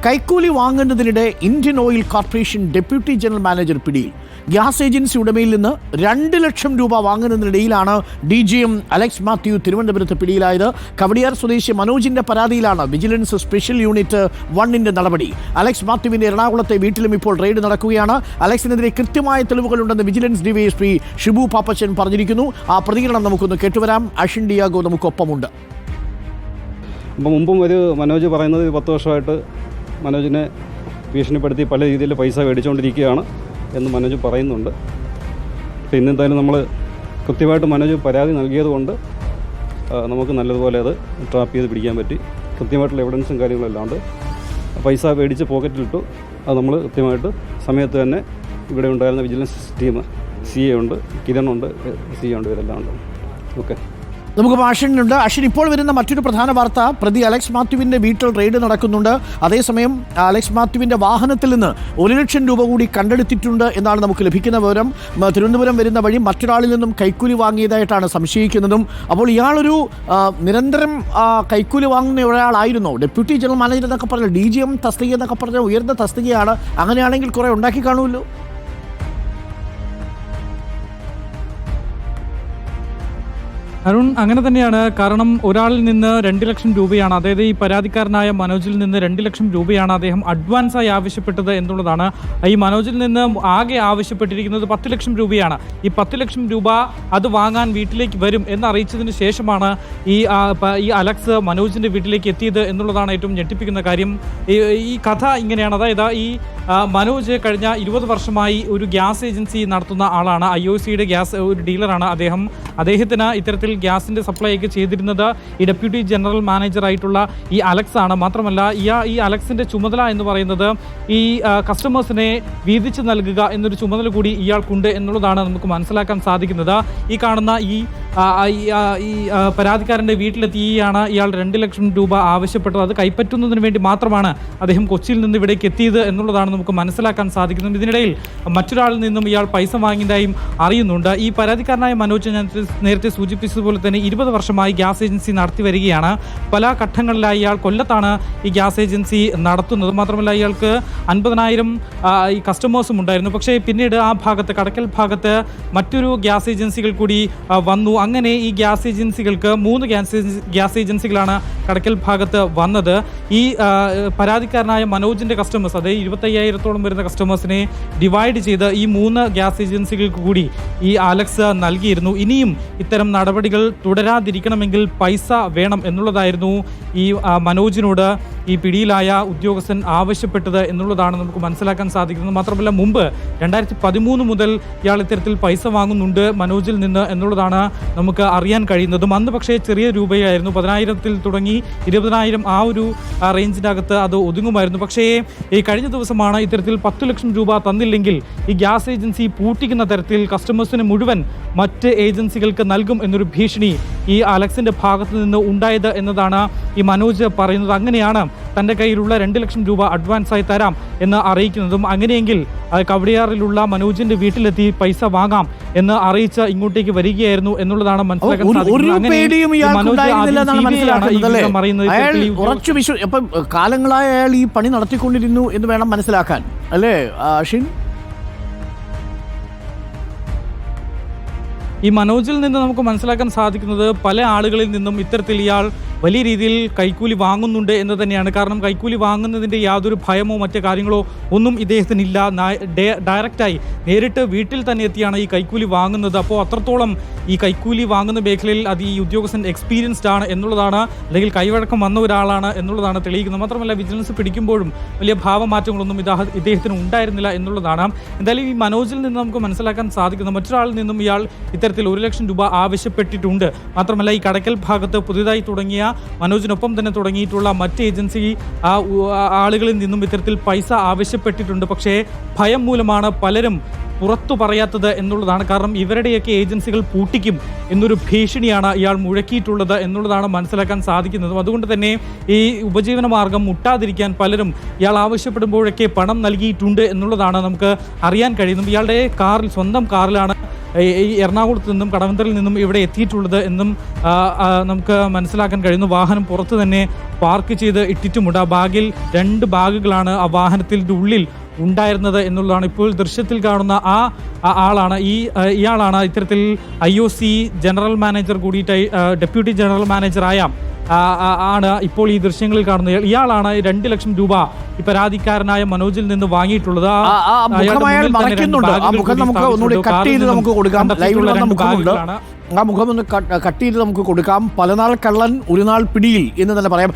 കൈക്കൂലി വാങ്ങുന്നതിനിടെ Indian oil corporation deputy general manager പിടിയിൽ. ഗ്യാസ് ഏജൻസി ഉടമയിൽ നിന്ന് 2 ലക്ഷം രൂപ വാങ്ങുന്നതിനിടയിലാണ് DGM അലക്സ് മാത്യു തിരുവനന്തപുരത്ത് പിടിയിലായത്. കവടിയാർ സ്വദേശി മനോജിന്റെ പരാതിയിലാണ് വിജിലൻസ് സ്പെഷ്യൽ യൂണിറ്റ് 1 നടപടി. അലക്സ് മാത്യുവിന്റെ എറണാകുളത്തെ വീട്ടിലും ഇപ്പോൾ റെയ്ഡ് നടക്കുകയാണ്. അലക്സിനെതിരെ കൃത്യമായ തെളിവുകളുണ്ടെന്ന് വിജിലൻസ് DYSP ഷിബു പാപ്പച്ചൻ പറഞ്ഞിരിക്കുന്നു. ആ പ്രതികരണം നമുക്കൊന്ന് കേട്ടുവരാം. അഷിൻ ഡിയാഗോ നമുക്കൊപ്പമുണ്ട്. അപ്പോൾ മുമ്പും ഒരു മനോജ് പറയുന്നത് 10 വർഷമായിട്ട് മനോജിനെ ഭീഷണിപ്പെടുത്തി പല രീതിയിൽ പൈസ മേടിച്ചുകൊണ്ടിരിക്കുകയാണ് എന്ന് മനോജ് പറയുന്നുണ്ട്. അപ്പോൾ ഇന്നെന്തായാലും നമ്മൾ കൃത്യമായിട്ട് മനോജ് പരാതി നൽകിയതുകൊണ്ട് നമുക്ക് നല്ലതുപോലെ അത് ട്രാപ്പ് ചെയ്ത് പിടിക്കാൻ പറ്റി. കൃത്യമായിട്ടുള്ള എവിഡൻസും കാര്യങ്ങളെല്ലാം ഉണ്ട്. പൈസ മേടിച്ച് പോക്കറ്റിലിട്ടു. അത് നമ്മൾ കൃത്യമായിട്ട് സമയത്ത് തന്നെ ഇവിടെ ഉണ്ടായിരുന്ന വിജിലൻസ് ടീം CA ഉണ്ട്, കിരണുണ്ട്, CA ഉണ്ട്, ഇവരെല്ലാം ഉണ്ട്. ഓക്കെ, നമുക്ക് അശ്വിനുണ്ട്. അശ്വിൻ, ഇപ്പോൾ വരുന്ന മറ്റൊരു പ്രധാന വാർത്ത, പ്രതി അലക്സ് മാത്യുവിൻ്റെ വീട്ടിൽ റെയ്ഡ് നടക്കുന്നുണ്ട്. അതേസമയം അലക്സ് മാത്യുവിൻ്റെ വാഹനത്തിൽ നിന്ന് 1 ലക്ഷം രൂപ കൂടി കണ്ടെടുത്തിട്ടുണ്ട് എന്നാണ് നമുക്ക് ലഭിക്കുന്ന വിവരം. തിരുവനന്തപുരം വരുന്ന വഴി മറ്റൊരാളിൽ നിന്നും കൈക്കൂലി വാങ്ങിയതായിട്ടാണ് സംശയിക്കുന്നതും. അപ്പോൾ ഇയാളൊരു നിരന്തരം കൈക്കൂലി വാങ്ങുന്ന ഒരാളായിരുന്നോ? ഡെപ്യൂട്ടി ജനറൽ മാനേജർ എന്നൊക്കെ പറഞ്ഞ DGM തസ്തിക എന്നൊക്കെ പറഞ്ഞ ഉയർന്ന തസ്തികയാണ്. അങ്ങനെയാണെങ്കിൽ കുറേ ഉണ്ടാക്കി കാണുമല്ലോ. അരുൺ, അങ്ങനെ തന്നെയാണ്. കാരണം ഒരാളിൽ നിന്ന് 2 ലക്ഷം രൂപയാണ്, അതായത് ഈ പരാതിക്കാരനായ മനോജിൽ നിന്ന് 2 ലക്ഷം രൂപയാണ് അദ്ദേഹം അഡ്വാൻസായി ആവശ്യപ്പെട്ടത് എന്നുള്ളതാണ്. ഈ മനോജിൽ നിന്ന് ആകെ ആവശ്യപ്പെട്ടിരിക്കുന്നത് 10 ലക്ഷം രൂപയാണ്. ഈ 10 ലക്ഷം രൂപ അത് വാങ്ങാൻ വീട്ടിലേക്ക് വരും എന്നറിയിച്ചതിന് ശേഷമാണ് ഈ അലക്സ് മനോജിൻ്റെ വീട്ടിലേക്ക് എത്തിയത് എന്നുള്ളതാണ് ഏറ്റവും ഞെട്ടിപ്പിക്കുന്ന കാര്യം. ഈ കഥ ഇങ്ങനെയാണ്. അതായത് ഈ മനോജ് കഴിഞ്ഞ 20 വർഷമായി ഒരു ഗ്യാസ് ഏജൻസി നടത്തുന്ന ആളാണ്. IOCയുടെ ഗ്യാസ് ഒരു ഡീലറാണ് അദ്ദേഹം. അദ്ദേഹത്തിന് ഇത്തരത്തിൽ ഗ്യാസിൻ്റെ സപ്ലൈ ഒക്കെ ചെയ്തിരുന്നത് ഈ ഡെപ്യൂട്ടി ജനറൽ മാനേജറായിട്ടുള്ള ഈ അലക്സ് ആണ്. മാത്രമല്ല ഈ അലക്സിൻ്റെ ചുമതല എന്ന് പറയുന്നത് ഈ കസ്റ്റമേഴ്സിനെ വീതിച്ച് നൽകുക എന്നൊരു ചുമതല കൂടി ഇയാൾക്കുണ്ട് എന്നുള്ളതാണ് നമുക്ക് മനസ്സിലാക്കാൻ സാധിക്കുന്നത്. ഈ കാണുന്ന ഈ പരാതിക്കാരൻ്റെ വീട്ടിലെത്തിയാണ് ഇയാൾ 2 ലക്ഷം രൂപ ആവശ്യപ്പെട്ടത്. അത് കൈപ്പറ്റുന്നതിന് വേണ്ടി മാത്രമാണ് അദ്ദേഹം കൊച്ചിയിൽ നിന്ന് ഇവിടേക്ക് എത്തിയത് എന്നുള്ളതാണ് നമുക്ക് മനസ്സിലാക്കാൻ സാധിക്കുന്നത്. ഇതിനിടയിൽ മറ്റൊരാളിൽ നിന്നും ഇയാൾ പൈസ വാങ്ങിയതായും അറിയുന്നുണ്ട്. ഈ പരാതിക്കാരനായ മനോജ് ഞാൻ നേരത്തെ സൂചിപ്പിച്ചതുപോലെ തന്നെ 20 വർഷമായി ഗ്യാസ് ഏജൻസി നടത്തി വരികയാണ്. പല ഘട്ടങ്ങളിലായി ഇയാൾ കൊല്ലത്താണ് ഈ ഗ്യാസ് ഏജൻസി നടത്തുന്നത്. മാത്രമല്ല ഇയാൾക്ക് 50,000 ഈ കസ്റ്റമേഴ്സും ഉണ്ടായിരുന്നു. പക്ഷേ പിന്നീട് ആ ഭാഗത്ത്, കടക്കൽ ഭാഗത്ത് മറ്റൊരു ഗ്യാസ് ഏജൻസികൾ കൂടി വന്നു. അങ്ങനെ ഈ ഗ്യാസ് ഏജൻസികൾക്ക് 3 ഗ്യാസ് ഏജൻസികളാണ് കടക്കൽ ഭാഗത്ത് വന്നത്. ഈ പരാതിക്കാരനായ മനോജിൻ്റെ കസ്റ്റമേഴ്സ്, അതായത് 25,000-ഓളം വരുന്ന കസ്റ്റമേഴ്സിനെ ഡിവൈഡ് ചെയ്ത് ഈ 3 ഗ്യാസ് ഏജൻസികൾക്ക് കൂടി ഈ അലക്സ് നൽകിയിരുന്നു. ഇനിയും ഇത്തരം നടപടികൾ തുടരാതിരിക്കണമെങ്കിൽ പൈസ വേണം എന്നുള്ളതായിരുന്നു ഈ മനോജിനോട് ഈ പിടിയിലായ ഉദ്യോഗസ്ഥൻ ആവശ്യപ്പെട്ടത് എന്നുള്ളതാണ് നമുക്ക് മനസ്സിലാക്കാൻ സാധിക്കുന്നത്. മാത്രമല്ല മുമ്പ് 2013 മുതൽ ഇയാൾ ഇത്തരത്തിൽ പൈസ വാങ്ങുന്നുണ്ട് മനോജിൽ നിന്ന് എന്നുള്ളതാണ് നമുക്ക് അറിയാൻ കഴിയുന്നതും. അന്ന് പക്ഷേ ചെറിയ രൂപയായിരുന്നു, 10,000-ൽ തുടങ്ങി 20,000 ആ ഒരു റേഞ്ചിൻ്റെ അകത്ത് അത് ഒതുങ്ങുമായിരുന്നു. പക്ഷേ ഈ കഴിഞ്ഞ ദിവസമാണ് ഇത്തരത്തിൽ 10 ലക്ഷം രൂപ തന്നില്ലെങ്കിൽ ഈ ഗ്യാസ് ഏജൻസി പൂട്ടിക്കുന്ന തരത്തിൽ കസ്റ്റമേഴ്സിന് മുഴുവൻ മറ്റ് ഏജൻസികൾക്ക് നൽകും എന്നൊരു ഭീഷണി ഈ അലക്സിൻ്റെ ഭാഗത്ത് നിന്ന് ഉണ്ടായത് എന്നതാണ് ഈ മനോജ് പറയുന്നത്. അങ്ങനെയാണ് തൻ്റെ കയ്യിലുള്ള 2 ലക്ഷം രൂപ അഡ്വാൻസായി തരാം എന്ന് അറിയിക്കുന്നതും. അങ്ങനെയെങ്കിൽ കവടിയാറിലുള്ള മനോജിൻ്റെ വീട്ടിലെത്തി പൈസ വാങ്ങാം എന്ന് അറിയിച്ച് ഇങ്ങോട്ടേക്ക് വരികയായിരുന്നു എന്നുള്ളതാണ് മനസ്സിലാക്കാൻ സാധിക്കുന്നത്. കാലങ്ങളായ അയാൾ ഈ പണി നടത്തിക്കൊണ്ടിരുന്നു എന്ന് വേണം മനസ്സിലാക്കാൻ, അല്ലേ അഷിൻ? ഈ മനോജിൽ നിന്ന് നമുക്ക് മനസ്സിലാക്കാൻ സാധിക്കുന്നത് പല ആളുകളിൽ നിന്നും ഇത്തരത്തിൽ ഇയാൾ വലിയ രീതിയിൽ കൈക്കൂലി വാങ്ങുന്നുണ്ട് എന്ന് തന്നെയാണ്. കാരണം കൈക്കൂലി വാങ്ങുന്നതിൻ്റെ യാതൊരു ഭയമോ മറ്റു കാര്യങ്ങളോ ഒന്നും ഇദ്ദേഹത്തിനില്ല. ഡയറക്റ്റായി നേരിട്ട് വീട്ടിൽ തന്നെ എത്തിയാണ് ഈ കൈക്കൂലി വാങ്ങുന്നത്. അപ്പോൾ അത്രത്തോളം ഈ കൈക്കൂലി വാങ്ങുന്ന മേഖലയിൽ അത് ഈ ഉദ്യോഗസ്ഥൻ എക്സ്പീരിയൻസ്ഡ് ആണ് എന്നുള്ളതാണ്, അല്ലെങ്കിൽ കൈവഴക്കം വന്ന ഒരാളാണ് എന്നുള്ളതാണ് തെളിയിക്കുന്നത്. മാത്രമല്ല വിജിലൻസ് പിടിക്കുമ്പോഴും വലിയ ഭാവമാറ്റങ്ങളൊന്നും ഇദ്ദേഹത്തിന് ഉണ്ടായിരുന്നില്ല എന്നുള്ളതാണ്. എന്തായാലും ഈ മനോജിൽ നിന്ന് നമുക്ക് മനസ്സിലാക്കാൻ സാധിക്കുന്നത് മറ്റൊരാളിൽ നിന്നും ഇയാൾ ഇത്തരത്തിൽ 1 ലക്ഷം രൂപ ആവശ്യപ്പെട്ടിട്ടുണ്ട്. മാത്രമല്ല ഈ കടക്കൽ ഭാഗത്ത് പുതിയതായി തുടങ്ങിയ മനോജിനൊപ്പം തന്നെ തുടങ്ങിയിട്ടുള്ള മറ്റ് ഏജൻസി ആളുകളിൽ നിന്നും ഇത്തരത്തിൽ പൈസ ആവശ്യപ്പെട്ടിട്ടുണ്ട്. പക്ഷേ ഭയം മൂലമാണ് പലരും പുറത്തു പറയാത്തത് എന്നുള്ളതാണ്. കാരണം ഇവരുടെയൊക്കെ ഏജൻസികൾ പൂട്ടിക്കും എന്നൊരു ഭീഷണിയാണ് ഇയാൾ മുഴക്കിയിട്ടുള്ളത് എന്നുള്ളതാണ് മനസ്സിലാക്കാൻ സാധിക്കുന്നത്. അതുകൊണ്ട് തന്നെ ഈ ഉപജീവന മാർഗം മുട്ടാതിരിക്കാൻ പലരും ഇയാൾ ആവശ്യപ്പെടുമ്പോഴൊക്കെ പണം നൽകിയിട്ടുണ്ട് എന്നുള്ളതാണ് നമുക്ക് അറിയാൻ കഴിയുന്നത്. ഇയാളുടെ കാറിൽ, സ്വന്തം കാറിലാണ് ഈ എറണാകുളത്ത് നിന്നും കടവന്തറിൽ നിന്നും ഇവിടെ എത്തിയിട്ടുള്ളത് എന്നും നമുക്ക് മനസ്സിലാക്കാൻ കഴിയുന്നു. വാഹനം പുറത്ത് തന്നെ പാർക്ക് ചെയ്ത് ഇട്ടിട്ടുമുണ്ട്. ആ ബാഗിൽ 2 ബാഗുകളാണ് ആ വാഹനത്തിൻ്റെ ഉള്ളിൽ ഉണ്ടായിരുന്നത് എന്നുള്ളതാണ്. ഇപ്പോൾ ദൃശ്യത്തിൽ കാണുന്ന ആ ആളാണ് ഇയാളാണ് ഇത്തരത്തിൽ IOC ജനറൽ മാനേജർ കൂടിയിട്ട് ഡെപ്യൂട്ടി ജനറൽ മാനേജറായ ആണ് ഇപ്പോൾ ഈ ദൃശ്യങ്ങളിൽ കാണുന്നത്. ഇയാളാണ് 2 ലക്ഷം രൂപ ഈ പരാതിക്കാരനായ മനോജിൽ നിന്ന് വാങ്ങിയിട്ടുള്ളത്. ആ മുഖം ഒന്ന് കട്ട് ചെയ്ത് നമുക്ക് കൊടുക്കാം. പലനാൾ കള്ളൻ ഒരു നാൾ പിടിയിൽ എന്ന് തന്നെ പറയാം.